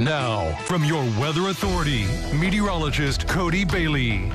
Now, from your weather authority, meteorologist Cody Bailey.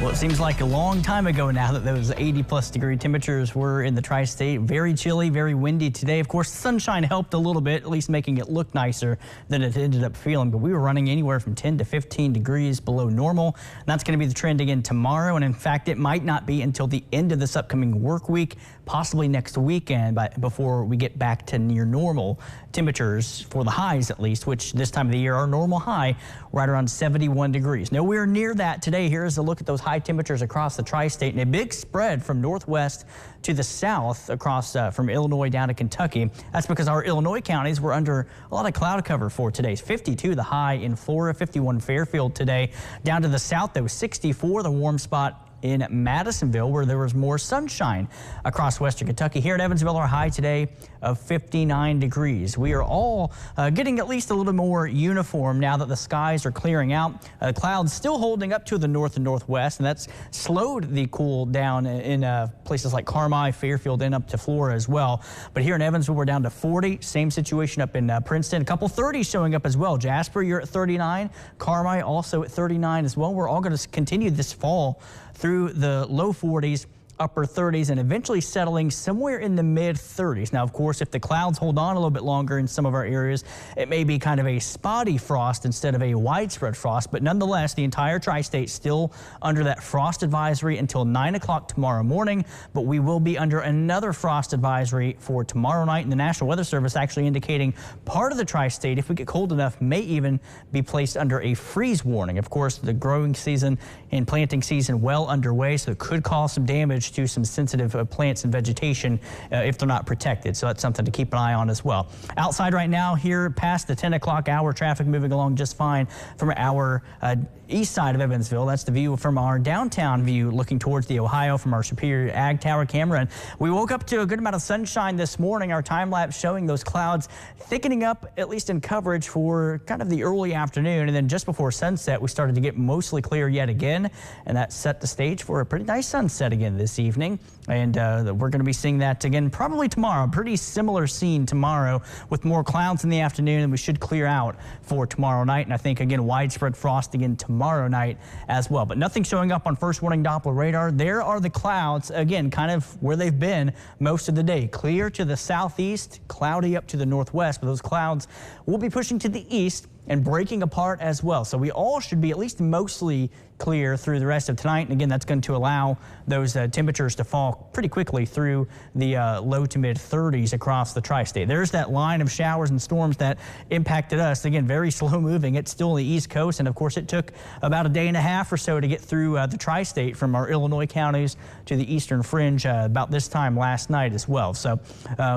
Well, it seems like a long time ago now that those 80-plus degree temperatures were in the tri-state. Very chilly, very windy today. Of course, the sunshine helped a little bit, at least making it look nicer than it ended up feeling. But we were running anywhere from 10 to 15 degrees below normal. And that's going to be the trend again tomorrow. And in fact, it might not be until the end of this upcoming work week, possibly next weekend, before we get back to near normal temperatures for the highs, at least, which this time of the year, our normal high right around 71 degrees. Nowhere near that today. Here's a look at those high temperatures across the tri-state, and a big spread from northwest to the south across from Illinois down to Kentucky. That's because our Illinois counties were under a lot of cloud cover for today. 52 the high in Florida, 51 Fairfield today. Down to the south, though, 64 the warm spot in Madisonville, where there was more sunshine across western Kentucky. Here in Evansville, our high today of 59 degrees. We are all getting at least a little more uniform now that the skies are clearing out. Clouds still holding up to the north and northwest, and that's slowed the cool down in places like Carmi, Fairfield, and up to Flora as well. But here in Evansville, we're down to 40. Same situation up in Princeton. A couple 30s showing up as well. Jasper, you're at 39. Carmi also at 39 as well. We're all going to continue this fall through the low 40s, upper 30s, and eventually settling somewhere in the mid 30s. Now, of course, if the clouds hold on a little bit longer in some of our areas, it may be kind of a spotty frost instead of a widespread frost. But nonetheless, the entire tri-state still under that frost advisory until 9 o'clock tomorrow morning. But we will be under another frost advisory for tomorrow night. And the National Weather Service actually indicating part of the tri-state, if we get cold enough, may even be placed under a freeze warning. Of course, the growing season and planting season well underway, so it could cause some damage to some sensitive plants and vegetation if they're not protected. So that's something to keep an eye on as well. Outside right now, here past the 10 o'clock hour, traffic moving along just fine from our east side of Evansville. That's the view from our downtown view looking towards the Ohio from our Superior Ag Tower camera. And we woke up to a good amount of sunshine this morning. Our time lapse showing those clouds thickening up, at least in coverage, for kind of the early afternoon. And then just before sunset, we started to get mostly clear yet again. And that set the stage for a pretty nice sunset again this evening. And we're going to be seeing that again probably tomorrow. Pretty similar scene tomorrow with more clouds in the afternoon, and we should clear out for tomorrow night. And I think, again, widespread frost again tomorrow night as well. But nothing showing up on first warning Doppler radar. There are the clouds, again, kind of where they've been most of the day. Clear to the southeast, cloudy up to the northwest. But those clouds will be pushing to the east and breaking apart as well. So we all should be at least mostly clear through the rest of tonight. And again, that's going to allow those temperatures to fall pretty quickly through the low to mid 30s across the tri-state. There's that line of showers and storms that impacted us. Again, very slow moving. It's still on the East Coast. And of course, it took about a day and a half or so to get through the tri-state from our Illinois counties to the eastern fringe about this time last night as well. So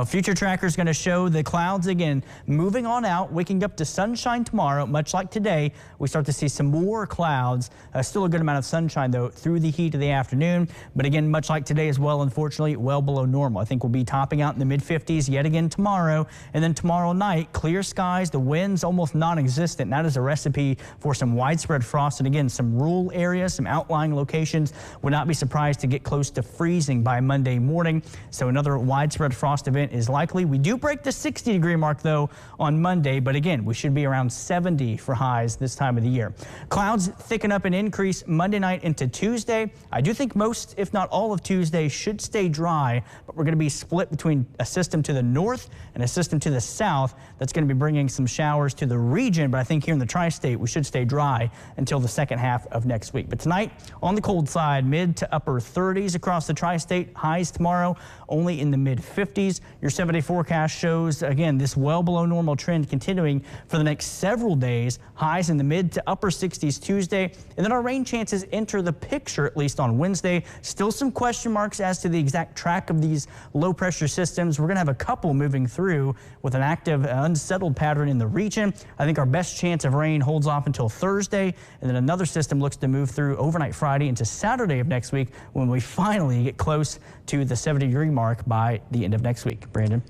future tracker is going to show the clouds again moving on out, waking up to sunshine tomorrow. Much like today, we start to see some more clouds. Still a good amount of sunshine, though, through the heat of the afternoon. But again, much like today as well, unfortunately, well below normal. I think we'll be topping out in the mid-50s yet again tomorrow. And then tomorrow night, clear skies, the winds almost non-existent. That is a recipe for some widespread frost. And again, some rural areas, some outlying locations would not be surprised to get close to freezing by Monday morning. So another widespread frost event is likely. We do break the 60-degree mark, though, on Monday. But again, we should be around 70 for highs this time of the year. Clouds thicken up and increase Monday night into Tuesday. I do think most, if not all of Tuesday, should stay dry, but we're going to be split between a system to the north and a system to the south that's going to be bringing some showers to the region. But I think here in the tri-state, we should stay dry until the second half of next week. But tonight, on the cold side, mid to upper 30s across the tri-state. Highs tomorrow only in the mid 50s. Your 7-day forecast shows, again, this well below normal trend continuing for the next several days. Highs in the mid to upper 60s Tuesday. And then our rain chances enter the picture, at least on Wednesday. Still some question marks as to the exact track of these low pressure systems. We're going to have a couple moving through with an active unsettled pattern in the region. I think our best chance of rain holds off until Thursday, and then another system looks to move through overnight Friday into Saturday of next week when we finally get close to the 70-degree mark by the end of next week. Brandon.